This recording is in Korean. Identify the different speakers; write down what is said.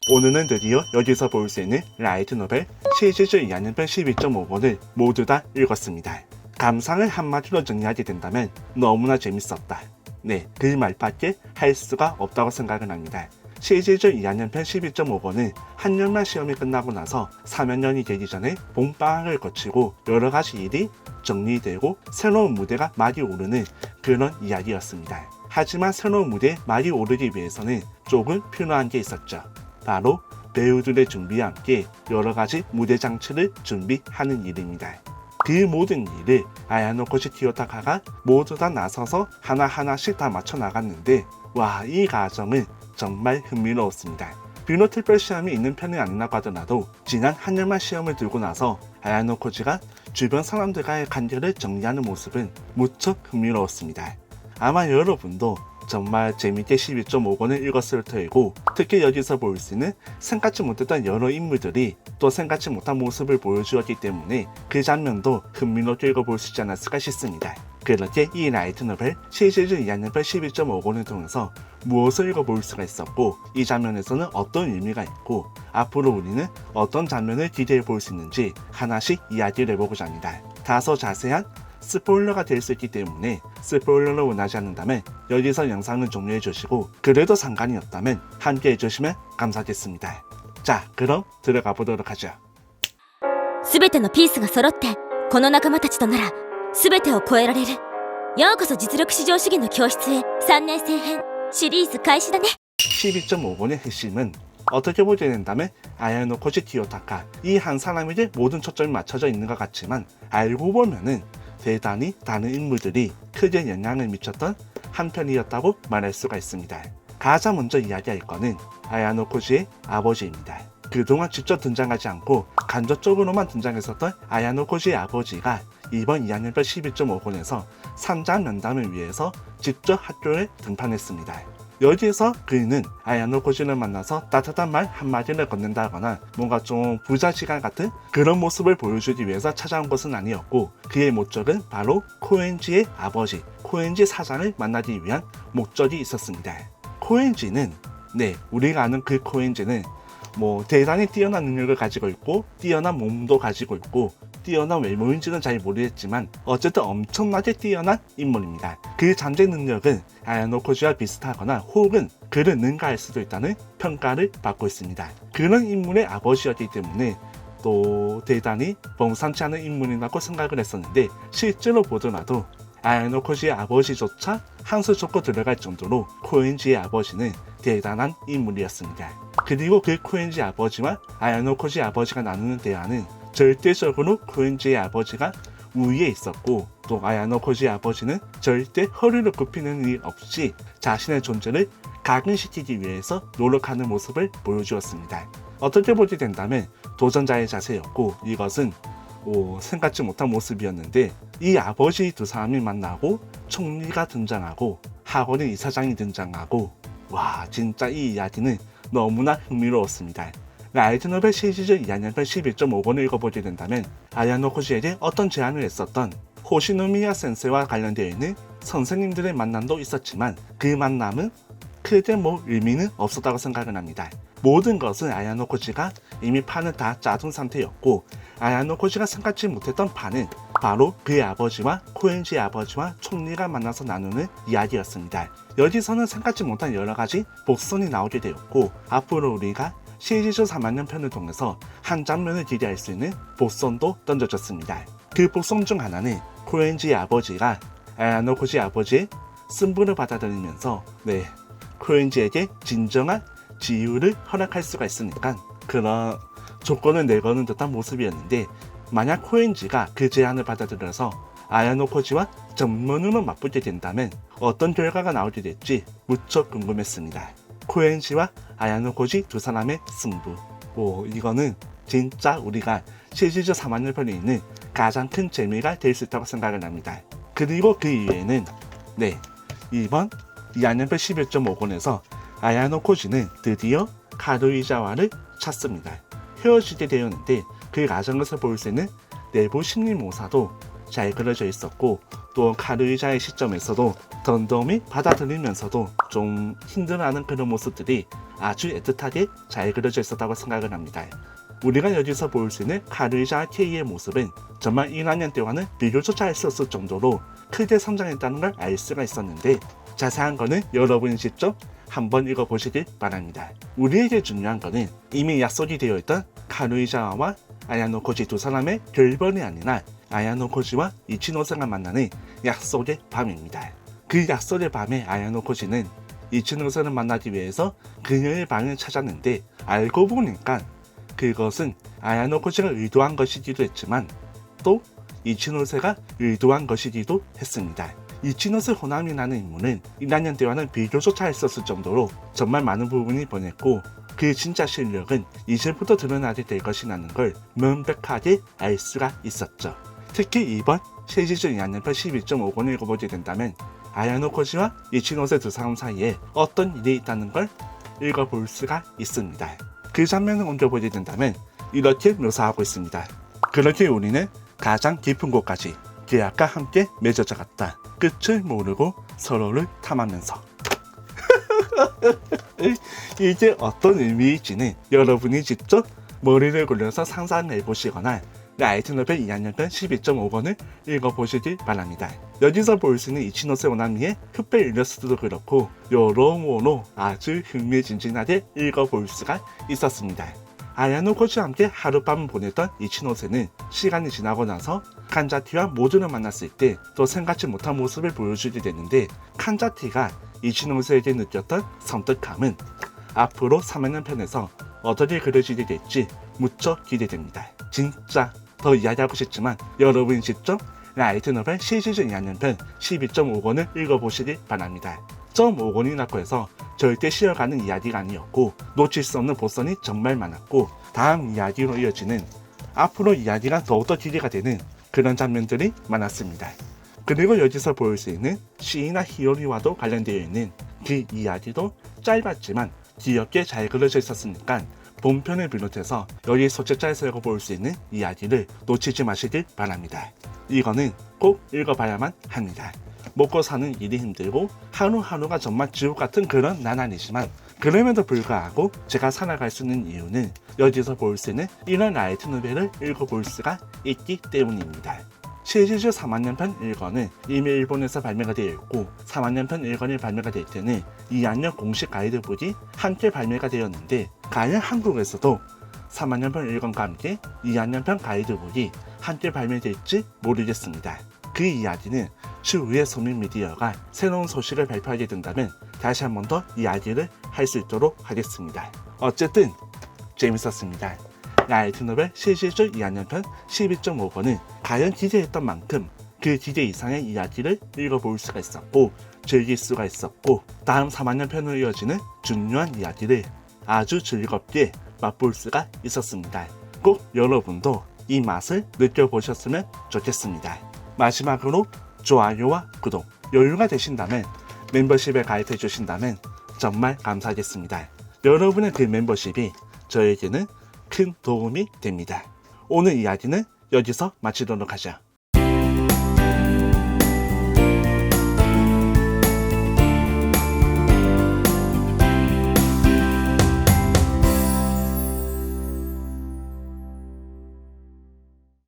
Speaker 1: 오늘은 드디어 여기서 볼 수 있는 라이트 노벨 시리즈 2학년편 12.5권을 모두 다 읽었습니다. 감상을 한마디로 정리하게 된다면 너무나 재밌었다. 네, 그 말밖에 할 수가 없다고 생각을 합니다. 시리즈 2학년편 12.5권은 한년만 시험이 끝나고 나서 3학년이 되기 전에 봄방학을 거치고 여러가지 일이 정리되고 새로운 무대가 많이 오르는 그런 이야기였습니다. 하지만 새로운 무대에 많이 오르기 위해서는 조금 필요한 게 있었죠. 바로 배우들의 준비와 함께 여러가지 무대 장치를 준비하는 일입니다. 그 모든 일을 아야노 코지 키요타카가 모두 다 나서서 하나하나씩 다 맞춰 나갔는데 와, 이 과정은 정말 흥미로웠습니다. 비록 특별 시험이 있는 편이 아니라고 하더라도 지난 한년만 시험을 들고 나서 아야노 코지가 주변 사람들과의 관계를 정리하는 모습은 무척 흥미로웠습니다. 아마 여러분도 정말 재밌게 12.5권을 읽었을 터이고, 특히 여기서 볼 수 있는 생각지 못했던 여러 인물들이 또 생각지 못한 모습을 보여주었기 때문에 그 장면도 흥미롭게 읽어볼 수 있지 않았을까 싶습니다. 그렇게 이 라이트 노벨 시리즈 2학년편 12.5권을 통해서 무엇을 읽어볼 수가 있었고, 이 장면에서는 어떤 의미가 있고 앞으로 우리는 어떤 장면을 기대해 볼 수 있는지 하나씩 이야기를 해보고자 합니다. 다소 자세한 스포일러가 될 수 있기 때문에 스포일러를 원하지 않는다면 여기서 영상을 종료해 주시고, 그래도 상관이 없다면 함께 해주시면 감사하겠습니다. 자, 그럼 들어가 보도록 하죠.
Speaker 2: すべてのピースが揃ってこの仲間たちとならすべてを超えられる。ようこそ実力至上主義の教室へ。3年生編シリーズ開始だね。
Speaker 1: 12.5권의 핵심은 어떻게 보게 된다면 아야노 코지 키요타카, 이 한 사람에게 모든 초점이 맞춰져 있는 것 같지만 알고 보면은 대단히 다른 인물들이 크게 영향을 미쳤던 한 편이었다고 말할 수가 있습니다. 가장 먼저 이야기할 거는 아야노 코지의 아버지입니다. 그동안 직접 등장하지 않고 간접적으로만 등장했었던 아야노 코지의 아버지가 이번 2학년편 12.5권에서 3장 면담을 위해서 직접 학교에 등판했습니다. 여기에서 그는 아야노 코지를 만나서 따뜻한 말 한마디를 건넨다거나 뭔가 좀 부자지간 같은 그런 모습을 보여주기 위해서 찾아온 것은 아니었고, 그의 목적은 바로 코엔지의 아버지, 코엔지 사장을 만나기 위한 목적이 있었습니다. 코엔지는, 우리가 아는 그 코엔지는 대단히 뛰어난 능력을 가지고 있고 뛰어난 몸도 가지고 있고 뛰어난 외모인지는 잘 모르겠지만 어쨌든 엄청나게 뛰어난 인물입니다. 그 잠재 능력은 아야노 코지와 비슷하거나 혹은 그를 능가할 수도 있다는 평가를 받고 있습니다. 그런 인물의 아버지였기 때문에 또 대단히 범상치 않은 인물이라고 생각을 했었는데, 실제로 보더라도 아야노 코지의 아버지조차 한수 좁고 들어갈 정도로 코엔지의 아버지는 대단한 인물이었습니다. 그리고 그 코엔지 아버지와 아야노 코지 아버지가 나누는 대화는 절대적으로 코엔지의 아버지가 우위에 있었고, 또 아야노 코지 아버지는 절대 허리를 굽히는 일 없이 자신의 존재를 각인시키기 위해서 노력하는 모습을 보여주었습니다. 어떻게 보게 된다면 도전자의 자세였고, 이것은 생각지 못한 모습이었는데, 이 아버지 두 사람이 만나고 총리가 등장하고 학원의 이사장이 등장하고, 와, 진짜 이 이야기는 너무나 흥미로웠습니다. 라이트 노벨 시리즈 2학년편 11.5권을 읽어보게 된다면 아야노 코지에게 어떤 제안을 했었던 호시노미야 센세와 관련되어 있는 선생님들의 만남도 있었지만 그 만남은 크게 의미는 없었다고 생각을 합니다. 모든 것은 아야노 코지가 이미 판을 다 짜둔 상태였고, 아야노 코지가 생각지 못했던 판은 바로 그의 아버지와 코엔지의 아버지와 총리가 만나서 나누는 이야기였습니다. 여기서는 생각지 못한 여러가지 복선이 나오게 되었고, 앞으로 우리가 시리즈 3학년 편을 통해서 한 장면을 기대할 수 있는 복선도 던져졌습니다. 그 복선 중 하나는 코엔지의 아버지가 아야노 코지 아버지의 승부를 받아들이면서 코엔지에게 진정한 지유를 허락할 수가 있으니까 그런 조건을 내거는 듯한 모습이었는데, 만약 코엔지가 그 제안을 받아들여서 아야노 코지와 전면으로 맞붙게 된다면 어떤 결과가 나오게 될지 무척 궁금했습니다. 코엔지와 아야노 코지 두 사람의 승부, 이거는 진짜 우리가 시리즈 3학년 편에 있는 가장 큰 재미가 될 수 있다고 생각을 합니다. 그리고 그 이외에는 이번 2학년편 11.5권에서 아야노 코지는 드디어 카루이자와를 찾습니다. 헤어지게 되었는데 그 과정에서 볼 수 있는 내부 심리 모사도 잘 그려져 있었고 또 카루이자의 시점에서도 덤덤히 받아들이면서도 좀 힘들어하는 그런 모습들이 아주 애틋하게 잘 그려져 있었다고 생각을 합니다. 우리가 여기서 볼 수 있는 카루이자와 케이의 모습은 정말 1학년 때와는 비교조차 할 수 없을 정도로 크게 성장했다는 걸 알 수가 있었는데 자세한 거는 여러분이 직접 한번 읽어보시길 바랍니다. 우리에게 중요한 거는 이미 약속이 되어 있던 카루이자와 아야노 코지 두 사람의 결번이 아니라 아야노 코지와 이치노세가 만나는 약속의 밤입니다. 그 약속의 밤에 아야노 코지는 이치노세를 만나기 위해서 그녀의 방을 찾았는데 알고 보니까 그것은 아야노 코지가 의도한 것이기도 했지만 또 이치노세가 의도한 것이기도 했습니다. 이치노세 호남이라는 인물은 1학년 때와는 비교조차 할 수 없을 정도로 정말 많은 부분이 변했고 그 진짜 실력은 이제부터 드러나게 될 것이라는 걸 명백하게 알 수가 있었죠. 특히 이번 세지주 2학년편 12.5권을 읽어보게 된다면 아야노 코지와 이치노세 두 사람 사이에 어떤 일이 있다는 걸 읽어볼 수가 있습니다. 그 장면을 옮겨보게 된다면 이렇게 묘사하고 있습니다. 그렇게 우리는 가장 깊은 곳까지 계약과 함께 맺어져 갔다. 끝을 모르고 서로를 탐하면서 이게 어떤 의미일지는 여러분이 직접 머리를 굴려서 상상해 보시거나 라이트노벨 2학년편 12.5권을 읽어보시길 바랍니다. 여기서 볼 수 있는 이치노세 오나미의 흑백 일러스트도 그렇고 여러모로 아주 흥미진진하게 읽어볼 수가 있었습니다. 아야노 코지와 함께 하룻밤을 보냈던 이치노세는 시간이 지나고 나서 칸자티와 모두를 만났을 때 또 생각지 못한 모습을 보여주게 되는데 칸자티가 이치노세에게 느꼈던 섬뜩함은 앞으로 3학년 편에서 어떻게 그려지게 될지 무척 기대됩니다. 진짜 더 이야기하고 싶지만 여러분이 직접 라이트노벨 시즌 2학년편 12.5권을 읽어보시길 바랍니다. 0.5권이라고 해서 절대 쉬어가는 이야기가 아니었고 놓칠 수 없는 보선이 정말 많았고 다음 이야기로 이어지는 앞으로 이야기가 더욱더 기대가 되는 그런 장면들이 많았습니다. 그리고 여기서 볼 수 있는 시이나 히요리와도 관련되어 있는 그 이야기도 짧았지만 귀엽게 잘 그려져 있었으니까 본편을 비롯해서 여기 소책자에서 읽어볼 수 있는 이야기를 놓치지 마시길 바랍니다. 이거는 꼭 읽어봐야만 합니다. 먹고 사는 일이 힘들고 하루하루가 정말 지옥 같은 그런 나날이지만 그럼에도 불구하고 제가 살아갈 수 있는 이유는 여기서 볼 수 있는 이런 라이트 노벨을 읽어볼 수가 있기 때문입니다. 시리즈 3학년편 1권은 이미 일본에서 발매가 되어 있고 3학년편 1권이 발매가 될 때는 2학년 공식 가이드북이 함께 발매가 되었는데 과연 한국에서도 3학년편 1권과 함께 2학년편 가이드북이 함께 발매될지 모르겠습니다. 그 이야기는 추후에 소민미디어가 새로운 소식을 발표하게 된다면 다시 한 번 더 이야기를 할 수 있도록 하겠습니다. 어쨌든 재밌었습니다. 라이트노벨 시리즈 2학년편 12.5권은 과연 기대했던 만큼 그 기대 이상의 이야기를 읽어볼 수가 있었고 즐길 수가 있었고 다음 3학년편으로 이어지는 중요한 이야기를 아주 즐겁게 맛볼 수가 있었습니다. 꼭 여러분도 이 맛을 느껴보셨으면 좋겠습니다. 마지막으로 좋아요와 구독, 여유가 되신다면 멤버십에 가입해 주신다면 정말 감사하겠습니다. 여러분의 그 멤버십이 저에게는 큰 도움이 됩니다. 오늘 이야기는 여기서 마치도록 하죠.